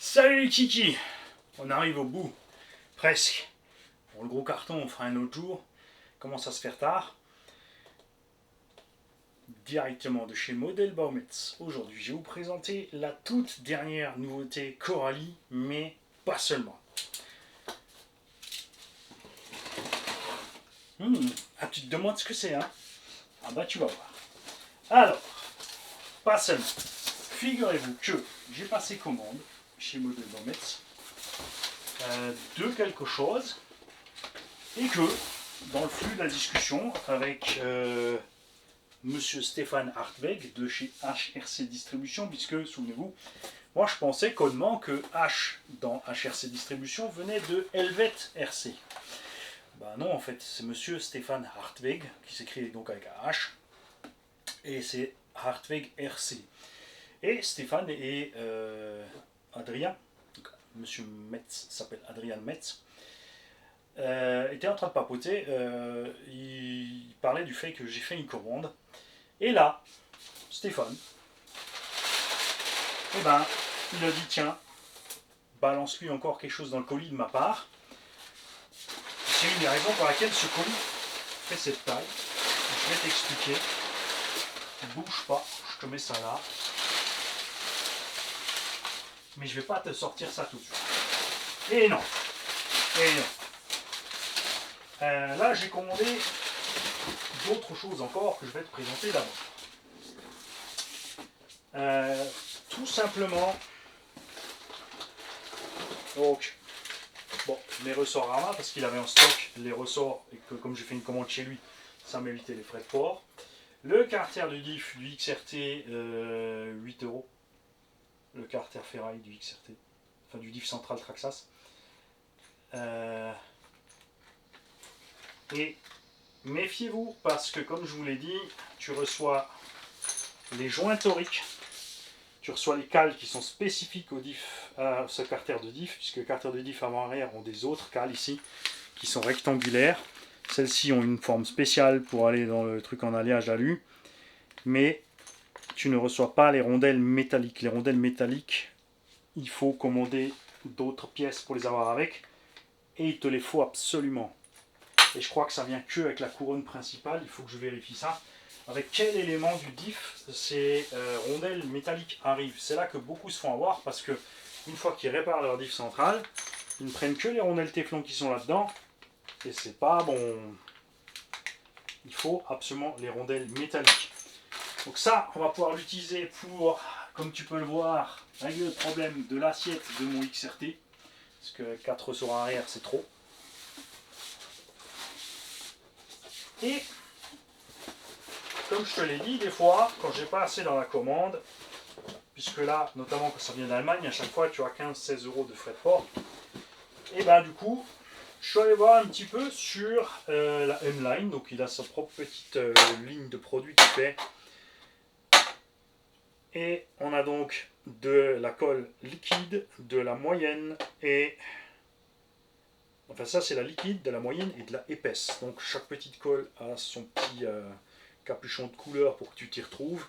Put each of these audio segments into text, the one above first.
Salut Kiki. On arrive au bout, presque. Bon, le gros carton, on fera un autre jour. Commence à se faire tard. Directement de chez Model Baumetz. Aujourd'hui, je vais vous présenter la toute dernière nouveauté Coralie, mais pas seulement. Ah, tu te demandes ce que c'est, hein? Ah bah tu vas voir. Alors, pas seulement. Figurez-vous que j'ai passé commande chez Model Baumetz de quelque chose et que dans le flux de la discussion avec Monsieur Stéphane Hartweg de chez HRC Distribution, puisque souvenez-vous, moi je pensais connement que H dans HRC Distribution venait de Helvet RC. Bah non, en fait, c'est Monsieur Stéphane Hartweg qui s'écrit donc avec un H et c'est Hartweg RC. Et Stéphane et Adrien, donc, Monsieur Metz s'appelle Adrien Metz, était en train de papoter. Il parlait du fait que j'ai fait une commande. Et là, Stéphane, eh ben, il a dit tiens, balance-lui encore quelque chose dans le colis de ma part. C'est une des raisons pour laquelle ce colis fait cette taille. Je vais t'expliquer. Bouge pas, je te mets ça là. Mais je vais pas te sortir ça tout de suite. Et non. Et non. Là, j'ai commandé d'autres choses encore que je vais te présenter d'abord. Tout simplement, donc, bon, mes ressorts Rama, parce qu'il avait en stock les ressorts, et que comme j'ai fait une commande chez lui, ça m'évitait les frais de port. Le carter du diff du XRT, 8 €. Le carter ferraille du XRT, enfin du diff central Traxas. Et méfiez-vous, parce que comme je vous l'ai dit, tu reçois les joints toriques, tu reçois les cales qui sont spécifiques au diff, à ce carter de diff, puisque le carter de diff avant-arrière ont des autres cales ici, qui sont rectangulaires. Celles-ci ont une forme spéciale pour aller dans le truc en alliage alu, mais tu ne reçois pas les rondelles métalliques. Les rondelles métalliques, il faut commander d'autres pièces pour les avoir avec, et il te les faut absolument. Et je crois que ça vient que avec la couronne principale, il faut que je vérifie ça. Avec quel élément du diff ces rondelles métalliques arrivent? C'est là que beaucoup se font avoir, parce que une fois qu'ils réparent leur diff central, ils ne prennent que les rondelles Teflon qui sont là-dedans, et c'est pas bon. Il faut absolument les rondelles métalliques. Donc ça, on va pouvoir l'utiliser pour, comme tu peux le voir, régler le problème de l'assiette de mon XRT, parce que 4 ressorts arrière c'est trop. Et comme je te l'ai dit, des fois, quand j'ai pas assez dans la commande, puisque là, notamment quand ça vient d'Allemagne, à chaque fois tu as 15-16 € de frais de port, et ben du coup, je suis allé voir un petit peu sur la M-Line, donc il a sa propre petite ligne de produits qu'il fait. Et on a donc de la colle liquide, de la moyenne et... Enfin ça c'est la liquide, de la moyenne et de la épaisse. Donc chaque petite colle a son petit capuchon de couleur pour que tu t'y retrouves.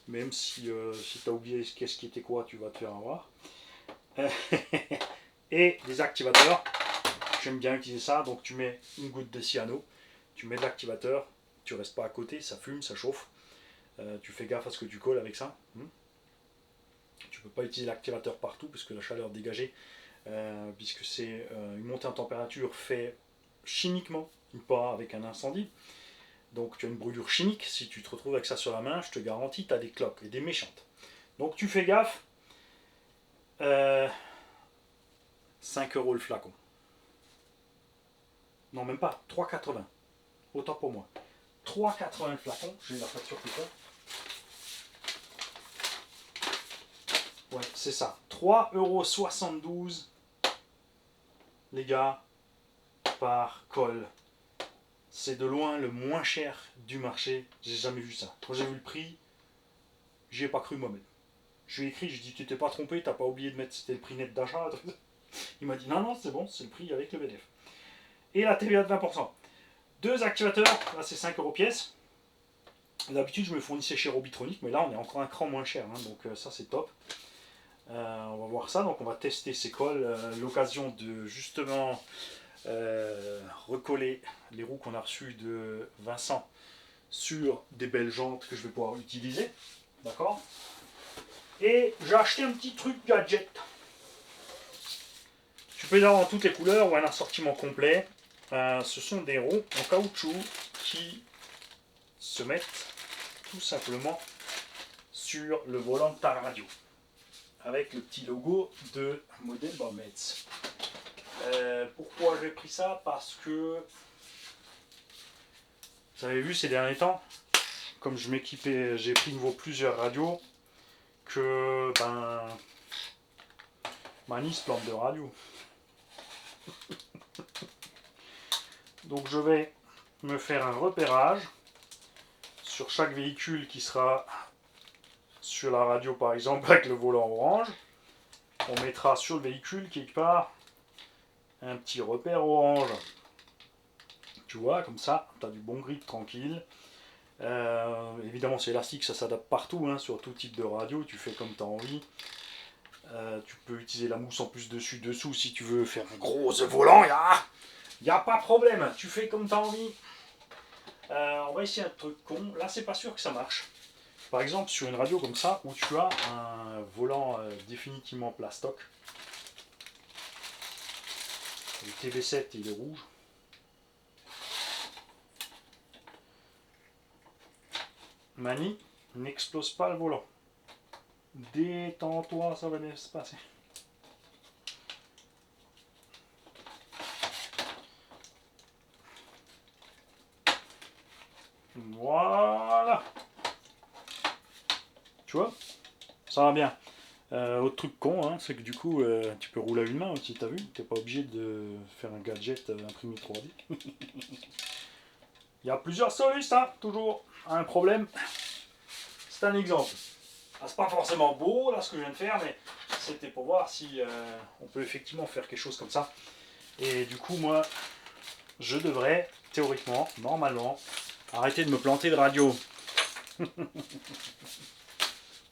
Même si tu as oublié qu'est-ce qui était quoi, tu vas te faire avoir. Et des activateurs. J'aime bien utiliser ça. Donc tu mets une goutte de cyano, tu mets de l'activateur, tu restes pas à côté, ça fume, ça chauffe. Tu fais gaffe à ce que tu colles avec ça. Tu peux pas utiliser l'activateur partout parce que la chaleur dégagée, puisque c'est une montée en température fait chimiquement, pas avec un incendie. Donc tu as une brûlure chimique. Si tu te retrouves avec ça sur la main, je te garantis, tu as des cloques et des méchantes. Donc tu fais gaffe. 5 € le flacon. Non, même pas. 3,80. Autant pour moi. 3,80 le flacon. J'ai la facture plus tard. Ouais, c'est ça. 3,72 € les gars, par colle. C'est de loin le moins cher du marché. J'ai jamais vu ça. Quand j'ai vu le prix, j'y ai pas cru moi-même. Je lui ai écrit, je lui ai dit, tu t'es pas trompé, t'as pas oublié de mettre, c'était le prix net d'achat. Il m'a dit, non, non, c'est bon, c'est le prix avec le BDF. Et la TVA de 20%. Deux activateurs, là c'est 5 € pièce. D'habitude, je me fournissais chez Robitronic, mais là on est encore un cran moins cher, hein, donc ça c'est top. On va voir ça, donc on va tester ces cols. L'occasion de justement recoller les roues qu'on a reçues de Vincent sur des belles jantes que je vais pouvoir utiliser. D'accord. Et j'ai acheté un petit truc gadget. Tu peux les avoir en toutes les couleurs ou un assortiment complet. Ce sont des roues en caoutchouc qui se mettent tout simplement sur le volant de ta radio. Avec le petit logo de Model Baumets. Pourquoi j'ai pris ça? Parce que vous avez vu ces derniers temps, comme je m'équipais, j'ai pris nouveau plusieurs radios, que Mani se plante de radio. Donc je vais me faire un repérage sur chaque véhicule qui sera sur la radio, par exemple avec le volant orange. On mettra sur le véhicule quelque part un petit repère orange. Tu vois, comme ça, tu as du bon grip tranquille. Évidemment, c'est élastique, ça s'adapte partout, hein, sur tout type de radio. Tu fais comme tu as envie. Tu peux utiliser la mousse en plus dessus, dessous, si tu veux faire un gros volant. Il n'y a pas de problème. Tu fais comme tu as envie. On va essayer un truc con. Là, c'est pas sûr que ça marche. Par exemple, sur une radio comme ça, où tu as un volant définitivement plastoc. Le TV7, il est rouge. Mani, n'explose pas le volant. Détends-toi, ça va bien se passer. Voilà. Tu vois, ça va bien. Autre truc con, hein, c'est que du coup, tu peux rouler à une main aussi, t'as vu? T'es pas obligé de faire un gadget imprimé 3D. Il y a plusieurs solutions, hein, toujours un problème. C'est un exemple. Ah, c'est pas forcément beau, là, ce que je viens de faire, mais c'était pour voir si on peut effectivement faire quelque chose comme ça. Et du coup, moi, je devrais, théoriquement, normalement, arrêter de me planter de radio.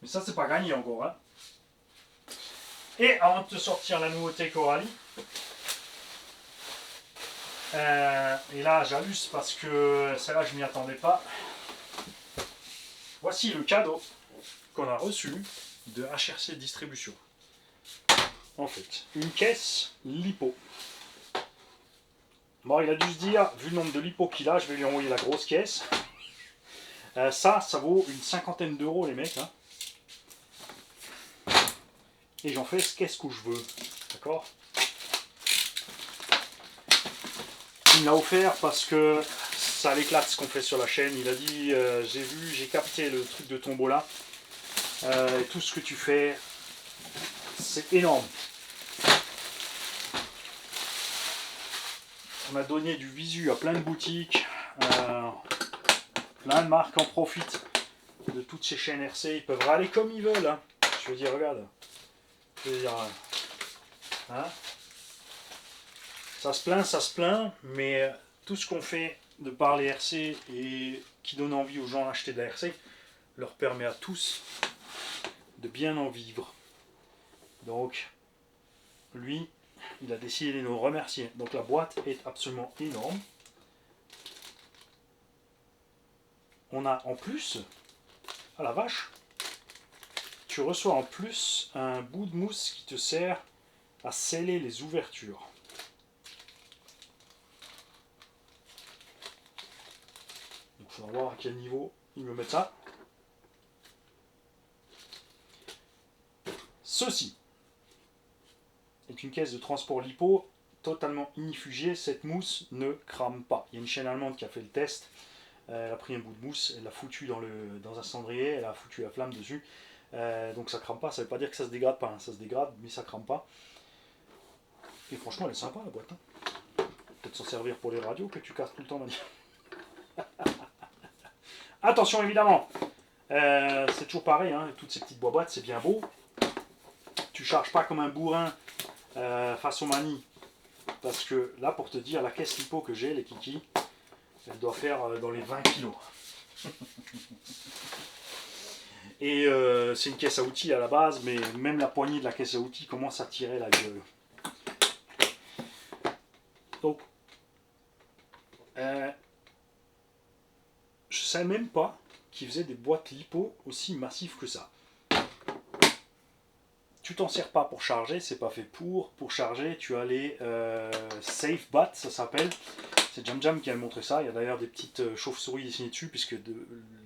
Mais ça, c'est pas gagné encore, hein. Et avant de te sortir la nouveauté Coralie, et là j'abuse parce que celle-là je m'y attendais pas. Voici le cadeau qu'on a reçu de HRC Distribution. En fait, une caisse lipo. Bon, il a dû se dire, vu le nombre de lipo qu'il a, je vais lui envoyer la grosse caisse. Ça vaut une 50aine d'euros les mecs. Hein. Et j'en fais ce qu'est-ce que je veux. D'accord? Il me l'a offert parce que ça l'éclate ce qu'on fait sur la chaîne. Il a dit j'ai capté le truc de Tombola. Et tout ce que tu fais, c'est énorme. On a donné du visu à plein de boutiques. Plein de marques en profitent de toutes ces chaînes RC. Ils peuvent râler comme ils veulent. Hein. Je veux dire, regarde. Je veux dire, hein, ça se plaint, mais tout ce qu'on fait de par les RC et qui donne envie aux gens d'acheter de la RC leur permet à tous de bien en vivre. Donc, lui, il a décidé de nous remercier. Donc la boîte est absolument énorme. On a en plus, à la vache, tu reçois en plus un bout de mousse qui te sert à sceller les ouvertures. Donc il faut voir à quel niveau ils me mettent ça. Ceci est une caisse de transport lipo totalement inifugée. Cette mousse ne crame pas. Il y a une chaîne allemande qui a fait le test. Elle a pris un bout de mousse, elle l'a foutu dans un cendrier, elle a foutu la flamme dessus. Donc ça crame pas, ça veut pas dire que ça se dégrade pas, hein. Ça se dégrade mais ça crame pas. Et franchement elle est sympa la boîte. Hein. Peut-être s'en servir pour les radios que tu casses tout le temps. Attention évidemment, c'est toujours pareil, hein, toutes ces petites boîtes c'est bien beau. Tu charges pas comme un bourrin face au Mani. Parce que là pour te dire la caisse lipo que j'ai, les kikis, elle doit faire dans les 20 kilos. Et c'est une caisse à outils à la base, mais même la poignée de la caisse à outils commence à tirer la gueule. Donc, je ne savais même pas qu'ils faisaient des boîtes lipo aussi massives que ça. Tu t'en sers pas pour charger, c'est pas fait pour. Pour charger, tu as les SafeBat, ça s'appelle. C'est Jam Jam qui a montré ça. Il y a d'ailleurs des petites chauves-souris dessinées dessus, puisque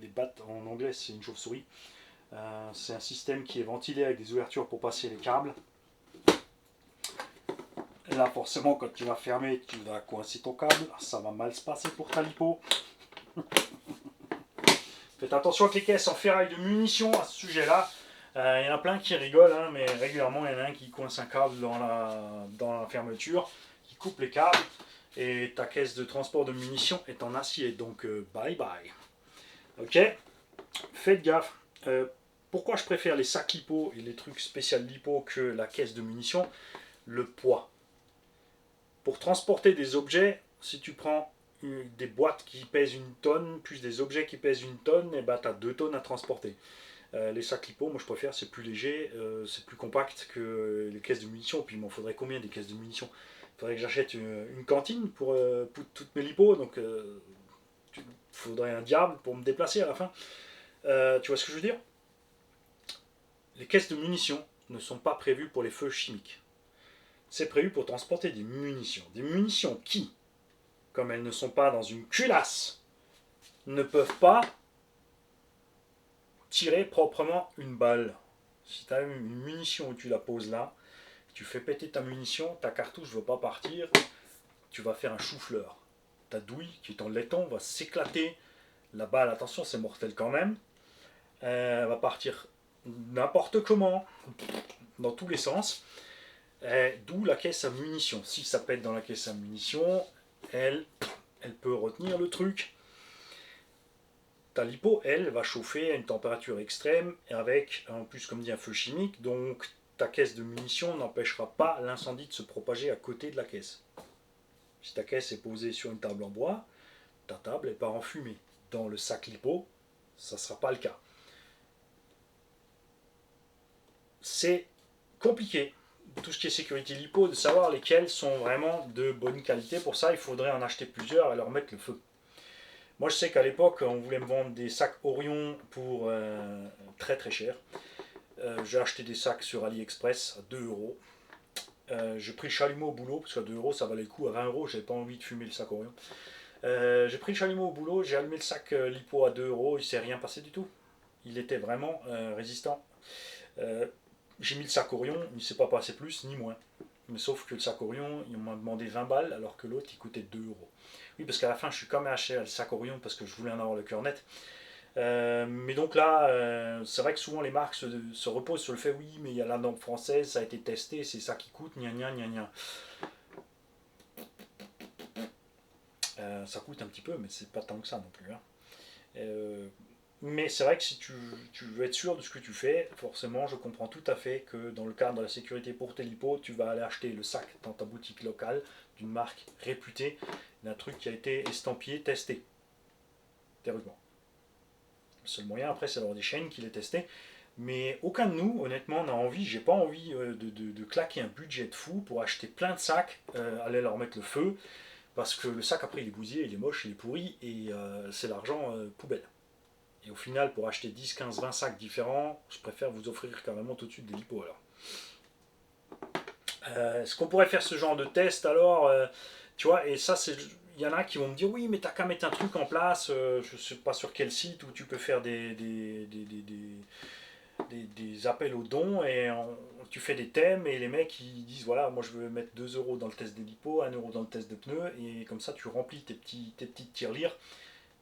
les bats en anglais c'est une chauve-souris. C'est un système qui est ventilé avec des ouvertures pour passer les câbles. Là, forcément, quand tu vas fermer, tu vas coincer ton câble. Ça va mal se passer pour ta lipo. Faites attention avec les caisses en ferraille de munitions à ce sujet-là. Il y en a plein qui rigolent, hein, mais régulièrement, il y en a un qui coince un câble dans la fermeture, qui coupe les câbles, et ta caisse de transport de munitions est en acier. Donc, bye bye. Ok, faites gaffe. Pourquoi je préfère les sacs lipo et les trucs spéciaux lipo que la caisse de munitions? Le poids. Pour transporter des objets, si tu prends des boîtes qui pèsent 1 tonne, plus des objets qui pèsent 1 tonne, et bah tu as 2 tonnes à transporter. Les sacs lipo, moi je préfère, c'est plus léger, c'est plus compact que les caisses de munitions. Puis il m'en faudrait combien des caisses de munitions? Il faudrait que j'achète une cantine pour toutes mes lipos, donc il faudrait un diable pour me déplacer à la fin. Tu vois ce que je veux dire? Les caisses de munitions ne sont pas prévues pour les feux chimiques. C'est prévu pour transporter des munitions. Des munitions qui, comme elles ne sont pas dans une culasse, ne peuvent pas tirer proprement une balle. Si tu as une munition où tu la poses là, tu fais péter ta munition, ta cartouche ne va pas partir, tu vas faire un chou-fleur. Ta douille, qui est en laiton, va s'éclater. La balle, attention, c'est mortel quand même. Elle va partir n'importe comment, dans tous les sens. D'où la caisse à munitions. Si ça pète dans la caisse à munitions, elle peut retenir le truc. Ta lipo, elle, va chauffer à une température extrême, avec, en plus, comme dit, un feu chimique, donc ta caisse de munitions n'empêchera pas l'incendie de se propager à côté de la caisse. Si ta caisse est posée sur une table en bois, ta table, elle part en fumée. Dans le sac lipo, ça ne sera pas le cas. C'est compliqué, tout ce qui est sécurité lipo, de savoir lesquels sont vraiment de bonne qualité. Pour ça, il faudrait en acheter plusieurs et leur mettre le feu. Moi, je sais qu'à l'époque, on voulait me vendre des sacs Orion pour très très cher. J'ai acheté des sacs sur AliExpress à 2 euros. J'ai pris le chalumeau au boulot, parce qu'à 2 euros, ça valait le coup. À 20 euros, j'avais pas envie de fumer le sac Orion. J'ai pris le chalumeau au boulot, j'ai allumé le sac lipo à 2 euros, il s'est rien passé du tout. Il était vraiment résistant. J'ai mis le sac Orion, il ne s'est pas passé plus ni moins. Mais sauf que le sac Orion, ils m'ont demandé 20 balles, alors que l'autre, il coûtait 2 euros. Oui, parce qu'à la fin, je suis quand même acheté le sac Orion parce que je voulais en avoir le cœur net. Mais donc là, c'est vrai que souvent les marques se reposent sur le fait, oui, mais il y a la norme française, ça a été testé, c'est ça qui coûte, gna gna gna gna. Ça coûte un petit peu, mais c'est pas tant que ça non plus. Hein. Mais c'est vrai que si tu veux être sûr de ce que tu fais, forcément, je comprends tout à fait que dans le cadre de la sécurité pour tes lipos, tu vas aller acheter le sac dans ta boutique locale d'une marque réputée, d'un truc qui a été estampillé, testé. Théoriquement. Le seul moyen après, c'est d'avoir des chaînes qui les testaient. Mais aucun de nous, honnêtement, n'a envie, j'ai pas envie de claquer un budget de fou pour acheter plein de sacs, aller leur mettre le feu, parce que le sac après il est bousillé, il est moche, il est pourri, et c'est l'argent poubelle. Et au final, pour acheter 10, 15, 20 sacs différents, je préfère vous offrir carrément tout de suite des lipos alors. Est-ce qu'on pourrait faire ce genre de test alors tu vois, et ça, il y en a qui vont me dire oui, mais t'as qu'à mettre un truc en place, je sais pas sur quel site où tu peux faire des appels aux dons et tu fais des thèmes et les mecs ils disent voilà, moi je veux mettre 2 euros dans le test des lipos, 1 euro dans le test de pneus et comme ça tu remplis tes petites tirelires.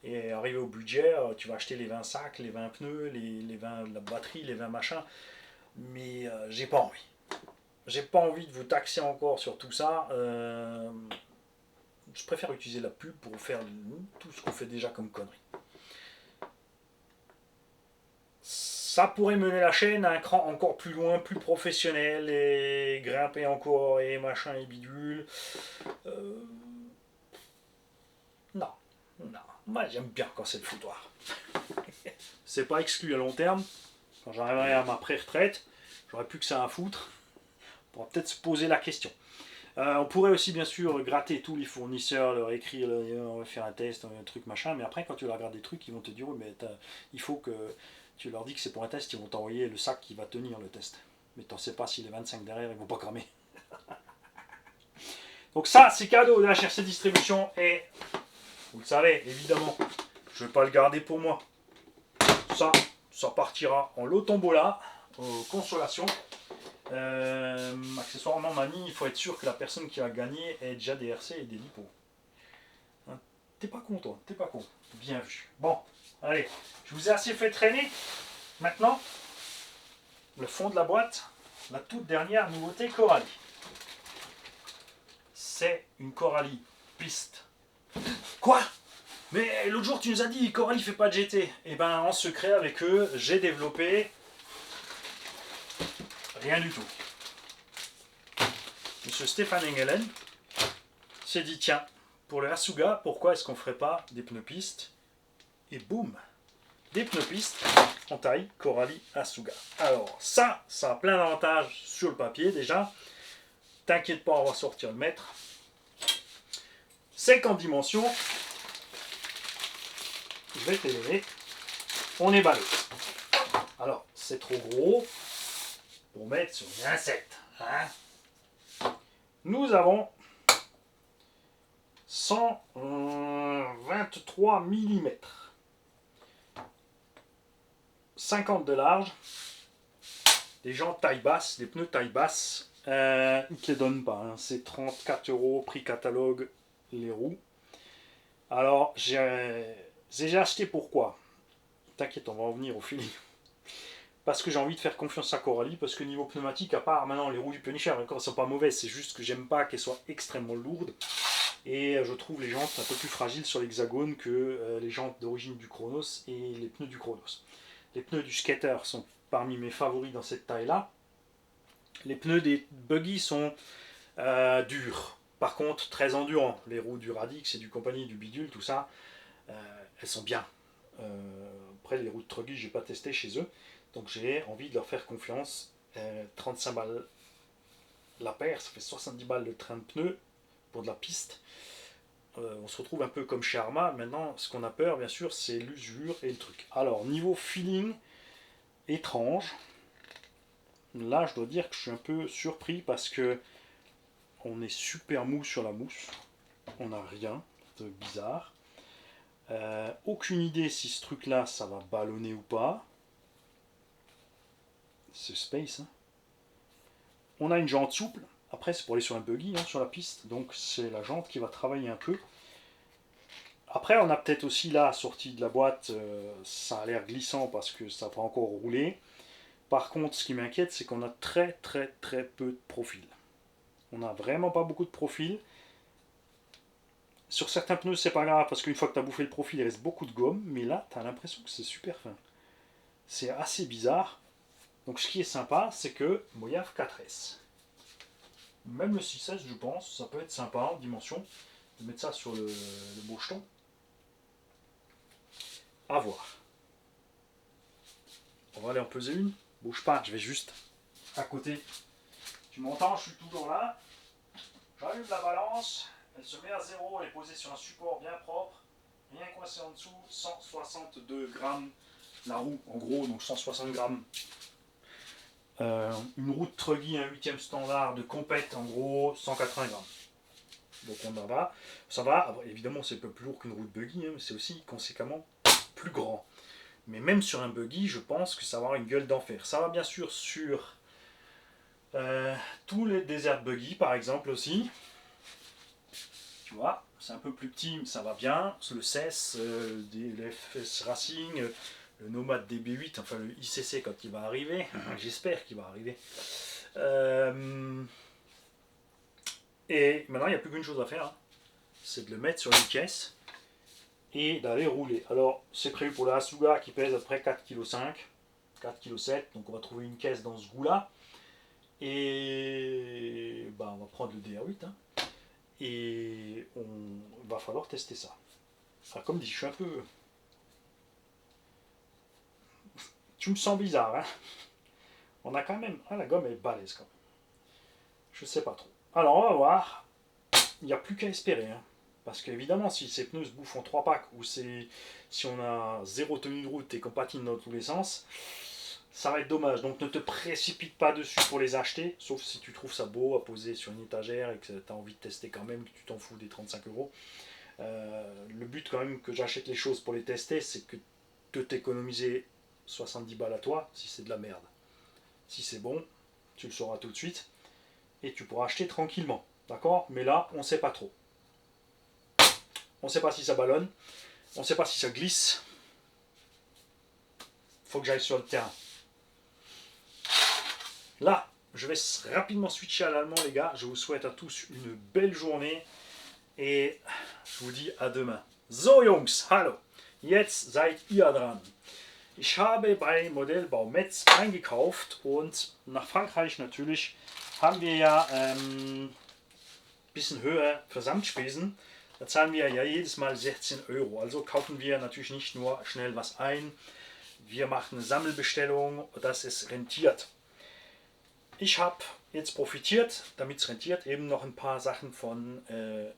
Et arrivé au budget, tu vas acheter les 20 sacs, les 20 pneus, les 20 la batterie, les 20 machins. Mais j'ai pas envie. J'ai pas envie de vous taxer encore sur tout ça. Je préfère utiliser la pub pour faire tout ce qu'on fait déjà comme conneries. Ça pourrait mener la chaîne à un cran encore plus loin, plus professionnel et grimper encore et machin et bidule. Non, non. Moi j'aime bien quand c'est le foutoir. C'est pas exclu à long terme, Quand j'arriverai à ma pré-retraite, j'aurai plus que ça à foutre. On pourra peut-être se poser la question. On pourrait aussi bien sûr gratter tous les fournisseurs, leur écrire, on va faire un test, un truc machin, mais après quand tu leur regardes des trucs, ils vont te dire oui, mais il faut que tu leur dis que c'est pour un test, ils vont t'envoyer le sac qui va tenir le test. Mais tu ne sais pas si les 25 derrière ils vont pas cramer. Donc ça c'est cadeau de la HRC Distribution et vous le savez évidemment, je ne vais pas le garder pour moi. Ça partira en lot tombola, aux consolations. Accessoirement Mani, il faut être sûr que la personne qui a gagné ait déjà des RC et des lipos. Hein, t'es pas con toi, t'es pas con. Bien vu. Bon, allez, je vous ai assez fait traîner. Maintenant, le fond de la boîte, la toute dernière nouveauté Coralie. C'est une Coralie piste. Quoi? Mais l'autre jour tu nous as dit Coralie fait pas de GT. Et ben en secret avec eux, j'ai développé rien du tout. Monsieur Stéphane Engelen s'est dit tiens, pour le Asuga, pourquoi est-ce qu'on ne ferait pas des pneus pistes? Et boum, des pneus pistes en taille Coralie Asuga. Alors ça a plein d'avantages sur le papier déjà. T'inquiète pas, on va sortir le mètre. C'est qu'en dimension, je vais t'élever, on est ballot. Alors c'est trop gros pour mettre sur une insecte. Hein, nous avons 123 mm. 50 de large. Des gens taille basse, des pneus taille basse. Ils ne te les donnent pas. Hein. C'est 34 €, prix catalogue, les roues. Alors, j'ai acheté pourquoi? T'inquiète, on va en venir au feeling. Parce que j'ai envie de faire confiance à Coralie, parce que niveau pneumatique, à part maintenant les roues du Punisher, encore elles sont pas mauvaises, c'est juste que j'aime pas qu'elles soient extrêmement lourdes. Et je trouve les jantes un peu plus fragiles sur l'hexagone que les jantes d'origine du Chronos et les pneus du Chronos. Les pneus du Skater sont parmi mes favoris dans cette taille-là. Les pneus des buggy sont durs. Par contre, très endurants. Les roues du Radix et du compagnie, du bidule, tout ça, elles sont bien. Après, les roues de Truggy, je n'ai pas testé chez eux. Donc j'ai envie de leur faire confiance. 35 balles la paire, ça fait 70 balles le train de pneus pour de la piste. On se retrouve un peu comme chez Arma. Maintenant, ce qu'on a peur, bien sûr, c'est l'usure et le truc. Alors, niveau feeling, étrange. Là, je dois dire que je suis un peu surpris parce que on est super mou sur la mousse. On n'a rien de bizarre. Aucune idée si ce truc-là, ça va ballonner ou pas. C'est space. Hein. On a une jante souple. Après, c'est pour aller sur un buggy, hein, sur la piste. Donc, c'est la jante qui va travailler un peu. Après, on a peut-être aussi là, sorti de la boîte, ça a l'air glissant parce que ça va encore rouler. Par contre, ce qui m'inquiète, c'est qu'on a très peu de profil. On n'a vraiment pas beaucoup de profil. Sur certains pneus, c'est pas grave parce qu'une fois que tu as bouffé le profil, il reste beaucoup de gomme. Mais là, tu as l'impression que c'est super fin. C'est assez bizarre. Donc, ce qui est sympa, c'est que Mojave 4S. Même le 6S, je pense, ça peut être sympa en dimension. De mettre ça sur le beau jeton. À voir. On va aller en peser une. Bouge pas, je vais juste à côté. Tu m'entends, je suis toujours là. J'allume la balance. Elle se met à 0, elle est posée sur un support bien propre. Rien coincé en dessous, 162 grammes la roue, en gros, donc 160 grammes. Une roue de Truggy, un 8e standard de compète, en gros, 180 grammes. Donc on en va. Ça va, évidemment c'est un peu plus lourd qu'une roue de buggy, hein, mais c'est aussi conséquemment plus grand. Mais même sur un buggy, je pense que ça va avoir une gueule d'enfer. Ça va bien sûr sur tous les déserts buggy, par exemple aussi. Tu vois, c'est un peu plus petit, mais ça va bien. Le CES, le FS Racing, le Nomad DB8, enfin le ICC quand il va arriver. J'espère qu'il va arriver. Et maintenant, il n'y a plus qu'une chose à faire. Hein. C'est de le mettre sur une caisse et d'aller rouler. Alors, c'est prévu pour la Asuga qui pèse à peu près 4,5 kg, 4,7 kg. Donc, on va trouver une caisse dans ce goût-là. Et on va prendre le DR8. Hein. Et on va falloir tester ça. Alors, comme dit, je suis un peu... Tu me sens bizarre, hein. On a quand même... Ah, la gomme est balèze quand même. Je sais pas trop. Alors, on va voir. Il n'y a plus qu'à espérer, hein. Parce qu'évidemment, si ces pneus se bouffent en 3 packs, ou si on a zéro tenue de route et qu'on patine dans tous les sens, ça va être dommage. Donc ne te précipite pas dessus pour les acheter, sauf si tu trouves ça beau à poser sur une étagère et que tu as envie de tester quand même, que tu t'en fous des 35 euros. Le but quand même que j'achète les choses pour les tester, c'est que de t'économiser 70 balles à toi, si c'est de la merde. Si c'est bon, tu le sauras tout de suite, et tu pourras acheter tranquillement. D'accord? Mais là, on ne sait pas trop. On ne sait pas si ça ballonne, on ne sait pas si ça glisse. Faut que j'aille sur le terrain. Là, je vais rapidement switcher à l'allemand, les gars. Je vous souhaite à tous une belle journée et je vous dis à demain. So Jungs, hallo. Jetzt seid ihr dran. Ich habe bei Modellbau Metz eingekauft und nach Frankreich natürlich haben wir ja bisschen höher Versandspesen. Da zahlen wir ja jedes Mal 16 Euro. Also kaufen wir natürlich nicht nur schnell was ein. Wir machen eine Sammelbestellung, dass es rentiert. Ich habe jetzt profitiert, damit es rentiert, eben noch ein paar Sachen von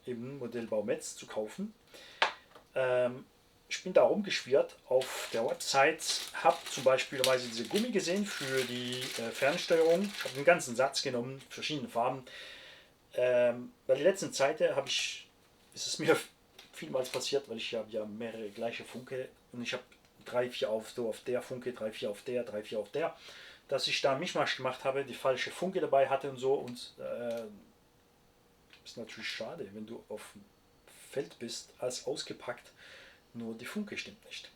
eben Modellbau Metz zu kaufen. Ich bin da rumgeschwirrt auf der Website, habe zum Beispiel diese Gummi gesehen für die Fernsteuerung. Ich habe einen ganzen Satz genommen, verschiedene Farben. Bei der letzten Zeit ist es mir vielmals passiert, weil ich habe ja mehrere gleiche Funke und ich habe 3, 4 auf der Funke, 3, 4 auf der, 3, 4 auf der, dass ich da Mischmasch gemacht habe, die falsche Funke dabei hatte und so und ist natürlich schade, wenn du auf dem Feld bist, als ausgepackt, nur die Funke stimmt nicht.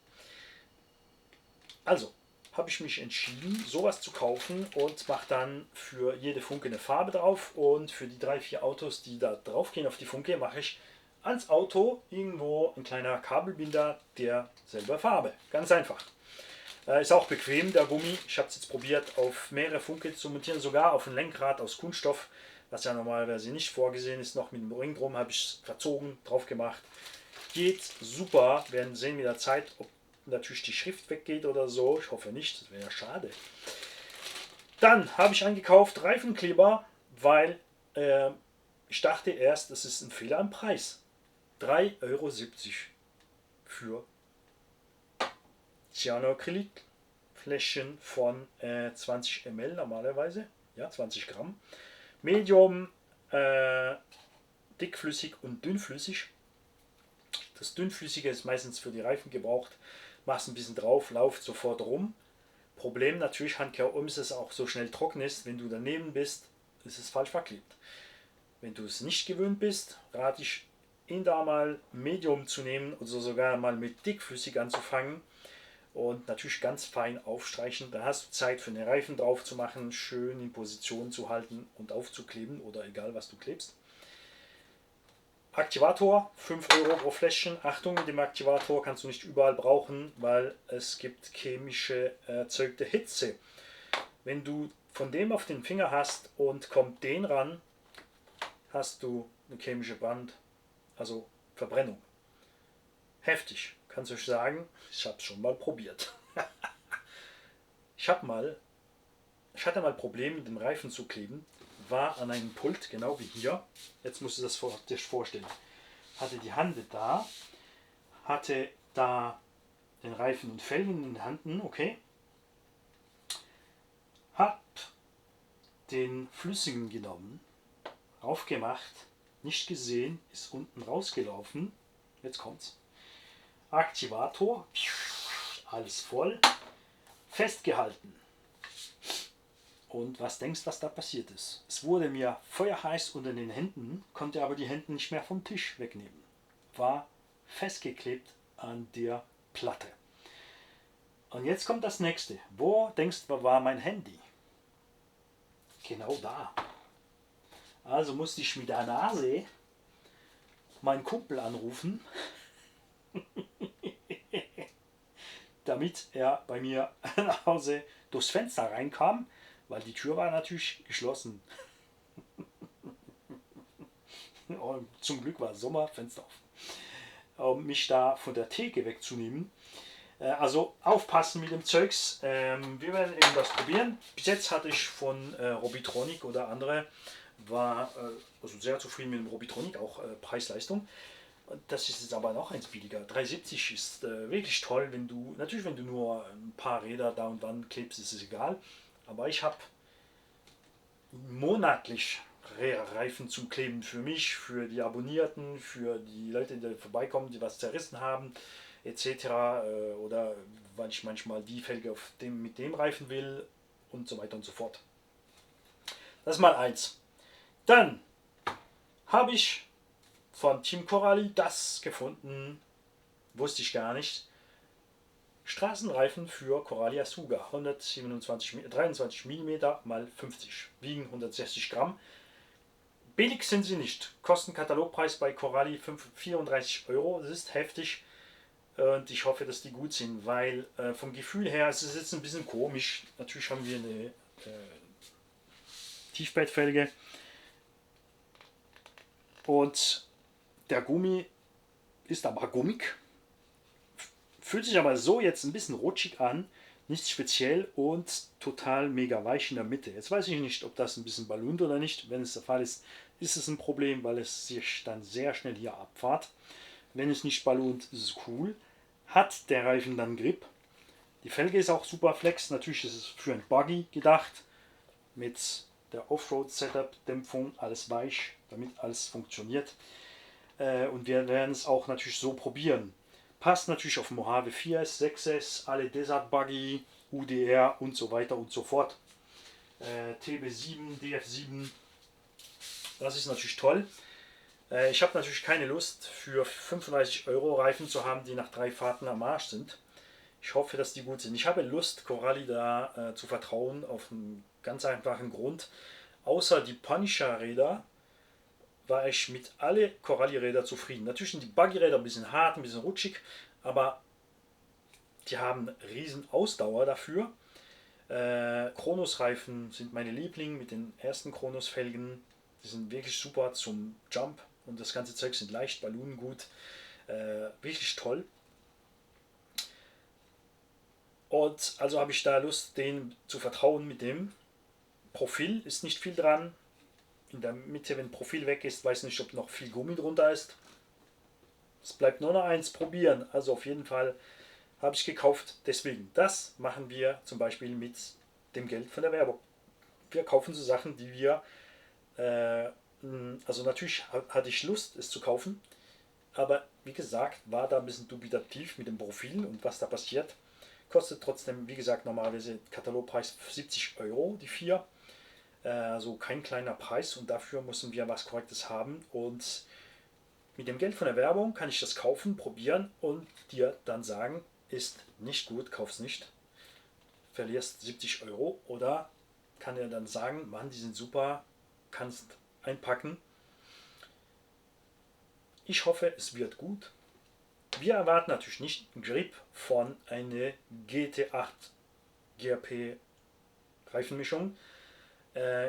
Also habe ich mich entschieden, sowas zu kaufen und mache dann für jede Funke eine Farbe drauf und für die 3, 4 Autos, die da drauf gehen auf die Funke, mache ich ans Auto irgendwo ein kleiner Kabelbinder derselben Farbe. Ganz einfach. Ist auch bequem, der Gummi. Ich habe es jetzt probiert, auf mehrere Funke zu montieren, sogar auf ein Lenkrad aus Kunststoff, was ja normalerweise nicht vorgesehen ist. Noch mit dem Ring drum habe ich es verzogen, drauf gemacht. Geht super. Wir werden sehen mit der Zeit, ob natürlich die Schrift weggeht oder so. Ich hoffe nicht, das wäre ja schade. Dann habe ich eingekauft Reifenkleber, weil ich dachte erst, das ist ein Fehler am Preis. 3,70 Euro für Cyanoacrylic-Fläschchen von 20 ml normalerweise, ja 20 Gramm. Medium, dickflüssig und dünnflüssig. Das dünnflüssige ist meistens für die Reifen gebraucht. Machst ein bisschen drauf, lauft sofort rum. Problem natürlich, handkehrum ist es auch so schnell trocken ist, wenn du daneben bist, ist es falsch verklebt. Wenn du es nicht gewöhnt bist, rate ich ihn da mal Medium zu nehmen oder sogar mal mit dickflüssig anzufangen und natürlich ganz fein aufstreichen. Da hast du Zeit für den Reifen drauf zu machen, schön in Position zu halten und aufzukleben oder egal was du klebst. Aktivator, 5 Euro pro Fläschchen. Achtung, mit dem Aktivator kannst du nicht überall brauchen, weil es gibt chemische erzeugte Hitze. Wenn du von dem auf den Finger hast und kommt den ran, hast du eine chemische Brand, also Verbrennung. Heftig, kannst du euch sagen, ich habe es schon mal probiert. Ich hatte mal Probleme mit dem Reifen zu kleben, war an einem Pult, genau wie hier, jetzt musst du das dir vorstellen, hatte die Hand da, hatte da den Reifen und Felgen in den Händen, okay, hab den Flüssigen genommen, aufgemacht, nicht gesehen, ist unten rausgelaufen, jetzt kommt's, Aktivator, alles voll, festgehalten. Und was denkst du, was da passiert ist? Es wurde mir feuerheiß unter den Händen, konnte aber die Hände nicht mehr vom Tisch wegnehmen. War festgeklebt an der Platte. Und jetzt kommt das nächste. Wo denkst du, war mein Handy? Genau da. Also musste ich mit der Nase meinen Kumpel anrufen, damit er bei mir nach Hause durchs Fenster reinkam, weil die Tür war natürlich geschlossen. Zum Glück war Sommer, Fenster offen. Um mich da von der Theke wegzunehmen. Also aufpassen mit dem Zeugs. Wir werden eben das probieren. Bis jetzt hatte ich von Robitronic oder andere, war also sehr zufrieden mit dem Robitronic, auch Preis-Leistung. Das ist jetzt aber noch eins billiger. 3,70 ist wirklich toll, wenn du, natürlich wenn du nur ein paar Räder da und dann klebst, ist es egal. Aber ich habe monatlich Reifen zum Kleben für mich, für die Abonnierten, für die Leute, die vorbeikommen, die was zerrissen haben, etc. Oder weil ich manchmal die Felge mit dem Reifen will und so weiter und so fort. Das ist mal eins. Dann habe ich von Team Corally das gefunden, wusste ich gar nicht. Straßenreifen für Corally Asuga, 23 mm x 50, wiegen 160 Gramm. Billig sind sie nicht. Kosten Katalogpreis bei Corally 34 Euro. Das ist heftig und ich hoffe, dass die gut sind, weil vom Gefühl her ist es jetzt ein bisschen komisch. Natürlich haben wir eine Tiefbettfelge und der Gummi ist aber gummig. Fühlt sich aber so jetzt ein bisschen rutschig an, nichts speziell und total mega weich in der Mitte. Jetzt weiß ich nicht, ob das ein bisschen ballont oder nicht. Wenn es der Fall ist, ist es ein Problem, weil es sich dann sehr schnell hier abfahrt. Wenn es nicht ballont, ist es cool. Hat der Reifen dann Grip. Die Felge ist auch super flex. Natürlich ist es für ein Buggy gedacht. Mit der Offroad-Setup-Dämpfung, alles weich, damit alles funktioniert. Und wir werden es auch natürlich so probieren. Passt natürlich auf Mojave 4S, 6S, alle Desert Buggy, UDR und so weiter und so fort. TB7, DF7, das ist natürlich toll. Ich habe natürlich keine Lust für 35 Euro Reifen zu haben, die nach 3 Fahrten am Arsch sind. Ich hoffe, dass die gut sind. Ich habe Lust, Corally da zu vertrauen, auf einen ganz einfachen Grund. Außer die Punisher-Räder war ich mit alle Corally-Räder zufrieden. Natürlich sind die Buggy-Räder ein bisschen hart, ein bisschen rutschig, aber die haben riesen Ausdauer dafür. Kronos-Reifen sind meine Lieblinge mit den ersten Kronos-Felgen. Die sind wirklich super zum Jump und das ganze Zeug sind leicht, ballonengut. Wirklich toll. Und also habe ich da Lust, denen zu vertrauen mit dem Profil. Ist nicht viel dran. In der Mitte, wenn Profil weg ist, weiß nicht, ob noch viel Gummi drunter ist. Es bleibt nur noch eins, probieren. Also auf jeden Fall habe ich gekauft. Deswegen, das machen wir zum Beispiel mit dem Geld von der Werbung. Wir kaufen so Sachen, die wir, also natürlich hatte ich Lust, es zu kaufen, aber wie gesagt, war da ein bisschen dubitativ mit dem Profil und was da passiert. Kostet trotzdem, wie gesagt, normalerweise Katalogpreis 70 Euro, die 4. Also kein kleiner Preis und dafür müssen wir was Korrektes haben. Und mit dem Geld von der Werbung kann ich das kaufen, probieren und dir dann sagen, ist nicht gut, kauf's nicht. Verlierst 70 Euro oder kann dir dann sagen, Mann, die sind super, kannst einpacken. Ich hoffe, es wird gut. Wir erwarten natürlich nicht einen Grip von einer GT8 GRP Reifenmischung.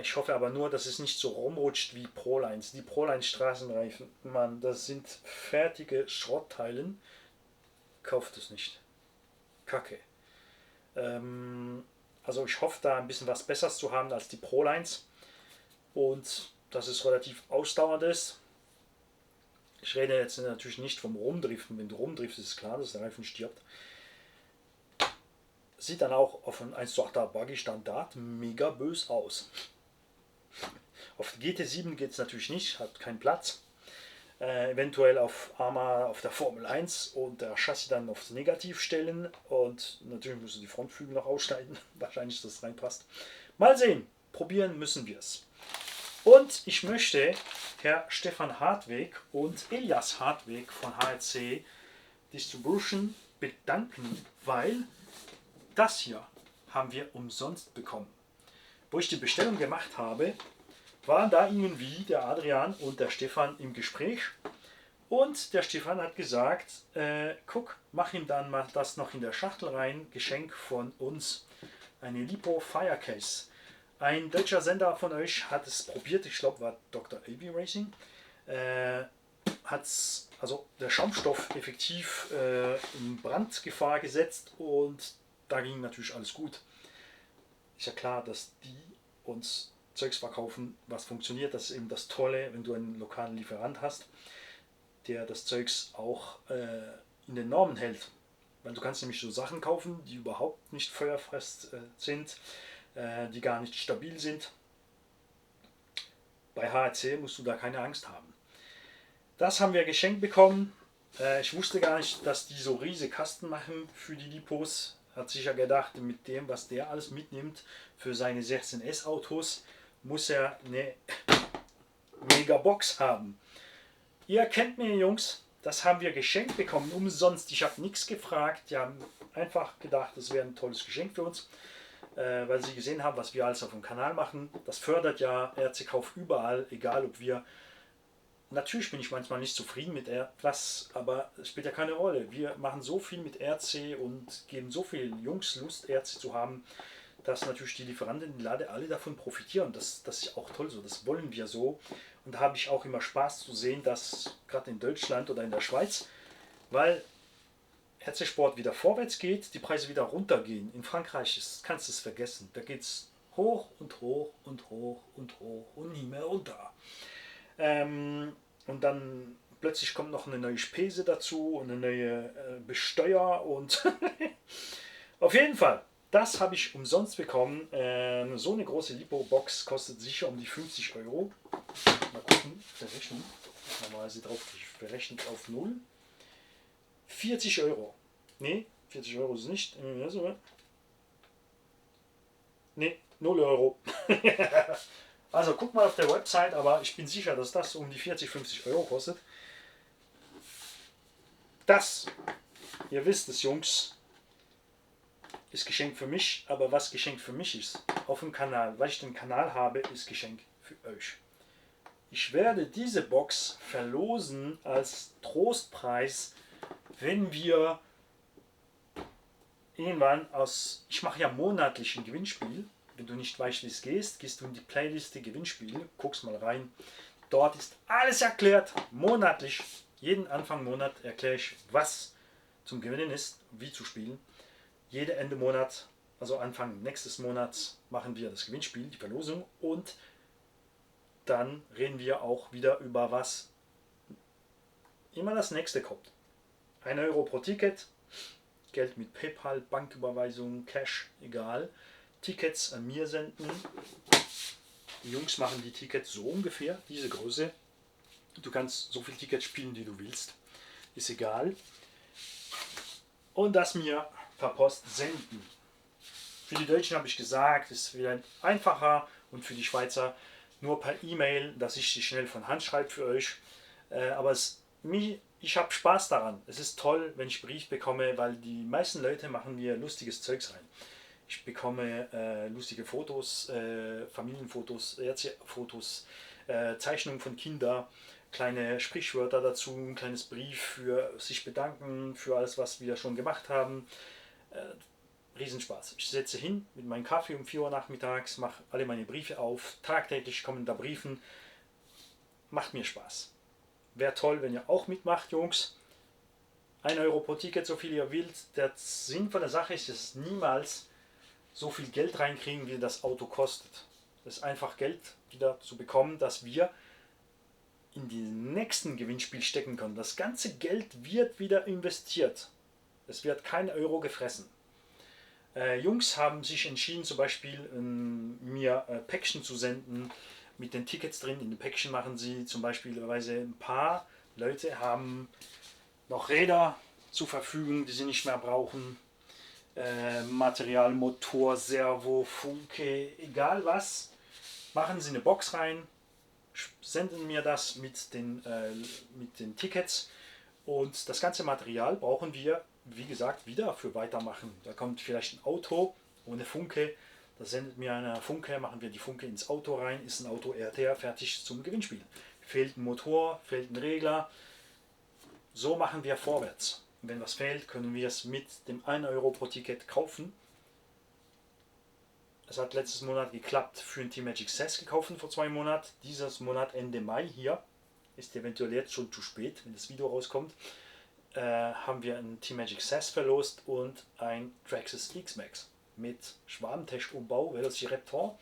Ich hoffe aber nur, dass es nicht so rumrutscht wie Prolines. Die Proline Straßenreifen, Mann, das sind fertige Schrottteilen. Kauft es nicht. Kacke. Also ich hoffe da ein bisschen was Besseres zu haben als die Prolines. Und dass es relativ ausdauernd ist. Ich rede jetzt natürlich nicht vom Rumdriften. Wenn du rumdriftest, ist klar, dass der Reifen stirbt. Sieht dann auch auf einem 1:8er Buggy Standard mega bös aus. Auf GT7 geht es natürlich nicht, hat keinen Platz. Eventuell auf Arma auf der Formel 1 und der Chassis dann aufs Negativ stellen und natürlich müssen die Frontflügel noch ausschneiden, wahrscheinlich, dass es reinpasst. Mal sehen, probieren müssen wir es. Und ich möchte Herr Stefan Hartweg und Elias Hartweg von HRC Distribution bedanken, weil das hier haben wir umsonst bekommen. Wo ich die Bestellung gemacht habe, waren da irgendwie der Adrian und der Stefan im Gespräch. Und der Stefan hat gesagt, guck, mach ihm dann mal das noch in der Schachtel rein, Geschenk von uns, eine Lipo Firecase. Ein deutscher Sender von euch hat es probiert, ich glaube war Dr. AB Racing, hat also der Schaumstoff effektiv in Brandgefahr gesetzt und da ging natürlich alles gut. Ist ja klar, dass die uns Zeugs verkaufen, was funktioniert. Das ist eben das Tolle, wenn du einen lokalen Lieferant hast, der das Zeugs auch in den Normen hält. Weil du kannst nämlich so Sachen kaufen, die überhaupt nicht feuerfest sind, die gar nicht stabil sind. Bei HRC musst du da keine Angst haben. Das haben wir geschenkt bekommen. Ich wusste gar nicht, dass die so riesige Kasten machen für die Depots. Hat sich ja gedacht, mit dem, was der alles mitnimmt für seine 16S Autos, muss er eine Mega-Box haben. Ihr kennt mich, Jungs, das haben wir geschenkt bekommen, umsonst. Ich habe nichts gefragt. Die haben einfach gedacht, das wäre ein tolles Geschenk für uns, weil sie gesehen haben, was wir alles auf dem Kanal machen. Das fördert ja RC-Kauf überall, egal ob wir. Natürlich bin ich manchmal nicht zufrieden mit etwas, aber es spielt ja keine Rolle. Wir machen so viel mit RC und geben so viel Jungs Lust, RC zu haben, dass natürlich die Lieferanten in Lade alle davon profitieren. Das ist auch toll so, das wollen wir so. Und da habe ich auch immer Spaß zu sehen, dass gerade in Deutschland oder in der Schweiz, weil RC-Sport wieder vorwärts geht, die Preise wieder runtergehen. In Frankreich kannst du es vergessen. Da geht es hoch und hoch und hoch und hoch und nie mehr runter. Und dann plötzlich kommt noch eine neue Spese dazu und eine neue Besteuer und auf jeden Fall, das habe ich umsonst bekommen. So eine große Lipo-Box kostet sicher um die 50 Euro. Mal gucken, verrechnen. Normalerweise drauf verrechnet auf 0. 40 Euro. Ne, 40 Euro ist es nicht. Ne, 0 Euro. Also guck mal auf der Website, aber ich bin sicher, dass das um die 40, 50 Euro kostet. Das, ihr wisst es, Jungs, ist Geschenk für mich, aber was Geschenk für mich ist, auf dem Kanal, weil ich den Kanal habe, ist Geschenk für euch. Ich werde diese Box verlosen als Trostpreis, wenn wir irgendwann ich mache ja monatlich ein Gewinnspiel. Wenn du nicht weißt, wie es geht, gehst du in die Playliste Gewinnspiele, guckst mal rein. Dort ist alles erklärt, monatlich. Jeden Anfang Monat erkläre ich, was zum Gewinnen ist, wie zu spielen. Jede Ende Monat, also Anfang nächstes Monats, machen wir das Gewinnspiel, die Verlosung. Und dann reden wir auch wieder über was immer das nächste kommt. 1 Euro pro Ticket, Geld mit PayPal, Banküberweisung, Cash, egal. Tickets an mir senden. Die Jungs machen die Tickets so ungefähr, diese Größe. Du kannst so viele Tickets spielen, wie du willst. Ist egal. Und das mir per Post senden. Für die Deutschen habe ich gesagt, ist wieder einfacher und für die Schweizer nur per E-Mail, dass ich sie schnell von Hand schreibe für euch. Aber ich habe Spaß daran. Es ist toll, wenn ich Brief bekomme, weil die meisten Leute machen mir lustiges Zeugs rein. Ich bekomme lustige Fotos, Familienfotos, Fotos, Zeichnungen von Kindern, kleine Sprichwörter dazu, ein kleines Brief für sich bedanken, für alles, was wir schon gemacht haben. Riesenspaß. Ich setze hin mit meinem Kaffee um 4 Uhr nachmittags, mache alle meine Briefe auf, tagtäglich kommen da Briefen. Macht mir Spaß. Wäre toll, wenn ihr auch mitmacht, Jungs. 1 Euro pro Ticket, so viel ihr wollt. Der Sinn von der Sache ist, dass niemals so viel Geld reinkriegen, wie das Auto kostet. Das ist einfach Geld wieder zu bekommen, dass wir in den nächsten Gewinnspiel stecken können. Das ganze Geld wird wieder investiert. Es wird kein Euro gefressen. Jungs haben sich entschieden, zum Beispiel mir Päckchen zu senden mit den Tickets drin. In den Päckchen machen sie zum Beispiel ein paar Leute haben noch Räder zur Verfügung, die sie nicht mehr brauchen. Material, Motor, Servo, Funke, egal was. Machen sie eine Box rein, senden mir das mit den Tickets und das ganze Material brauchen wir, wie gesagt, wieder für Weitermachen. Da kommt vielleicht ein Auto ohne Funke, da sendet mir eine Funke, machen wir die Funke ins Auto rein, ist ein Auto RTR fertig zum Gewinnspiel. Fehlt ein Motor, fehlt ein Regler, so machen wir vorwärts. Und wenn was fehlt, können wir es mit dem 1 Euro pro Ticket kaufen. Es hat letztes Monat geklappt, für ein Team Magic 6 gekauft vor 2 Monaten. Dieses Monat Ende Mai hier ist eventuell jetzt schon zu spät, wenn das Video rauskommt, haben wir einen T-Magic SAS verlost und ein Traxxas X-Max mit Schwarmtest-Umbau, Velociraptor.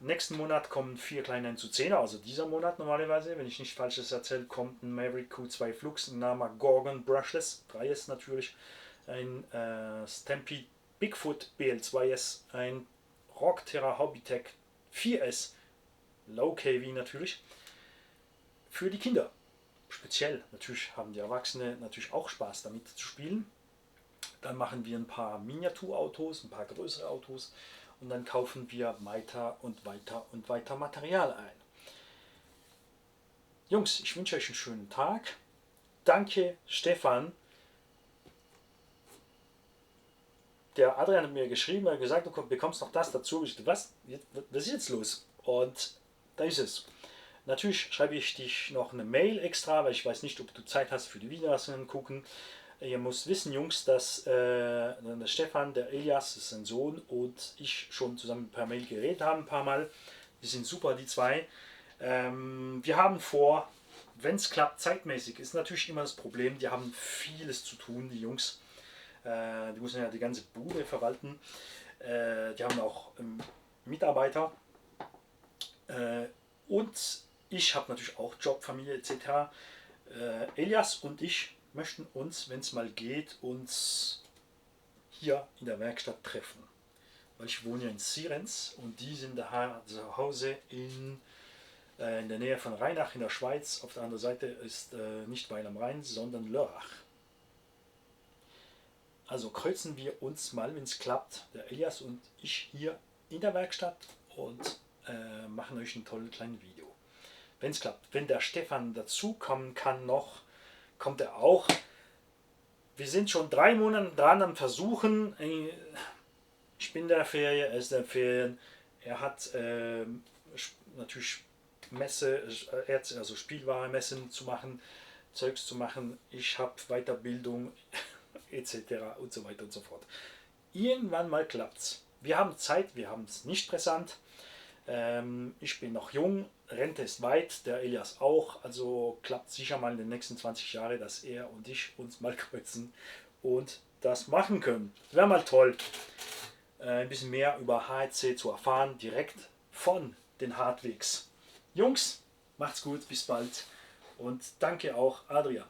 Nächsten Monat kommen 4 kleine 1:10er, also dieser Monat normalerweise, wenn ich nicht Falsches erzähle, kommt ein Maverick Q2 Flux, ein Nama Gorgon Brushless 3S natürlich, ein Stampede Bigfoot BL2S, ein Rockterra Hobbytech 4S, Low KV natürlich, für die Kinder. Speziell natürlich haben die Erwachsene natürlich auch Spaß damit zu spielen. Dann machen wir ein paar Miniaturautos, ein paar größere Autos und dann kaufen wir weiter und weiter und weiter Material ein. Jungs, ich wünsche euch einen schönen Tag. Danke Stefan. Der Adrian hat mir geschrieben, er hat gesagt, du bekommst noch das dazu. Ich dachte, was ist jetzt los? Und da ist es. Natürlich schreibe ich dich noch eine Mail extra, weil ich weiß nicht, ob du Zeit hast für die Videos gucken. Ihr müsst wissen, Jungs, dass der Stefan, der Elias, ist sein Sohn, und ich schon zusammen per Mail geredet haben ein paar Mal. Die sind super, die zwei. Wir haben vor, wenn es klappt, zeitmäßig, ist natürlich immer das Problem, die haben vieles zu tun, die Jungs. Die müssen ja die ganze Bude verwalten. Die haben auch Mitarbeiter. Und ich habe natürlich auch Job, Familie etc. Elias und ich möchten uns, wenn es mal geht, uns hier in der Werkstatt treffen. Weil ich wohne ja in Sierentz und die sind zu Hause in der Nähe von Rheinach in der Schweiz. Auf der anderen Seite ist nicht Weil am Rhein, sondern Lörrach. Also kreuzen wir uns mal, wenn es klappt, der Elias und ich hier in der Werkstatt und machen euch ein tolles kleines Video. Wenn es klappt. Wenn der Stefan dazukommen kann noch, kommt er auch. Wir sind schon 3 Monate dran am Versuchen. Ich bin in der Ferien, er ist in der Ferien. Er hat natürlich also Spielwarenmessen zu machen, Zeugs zu machen. Ich habe Weiterbildung etc. und so weiter und so fort. Irgendwann mal klappt's. Wir haben Zeit, wir haben es nicht pressant. Ich bin noch jung, Rente ist weit, der Elias auch, also klappt sicher mal in den nächsten 20 Jahren, dass er und ich uns mal kreuzen und das machen können. Das wäre mal toll, ein bisschen mehr über HEC zu erfahren, direkt von den Hartwigs. Jungs, macht's gut, bis bald und danke auch Adrian.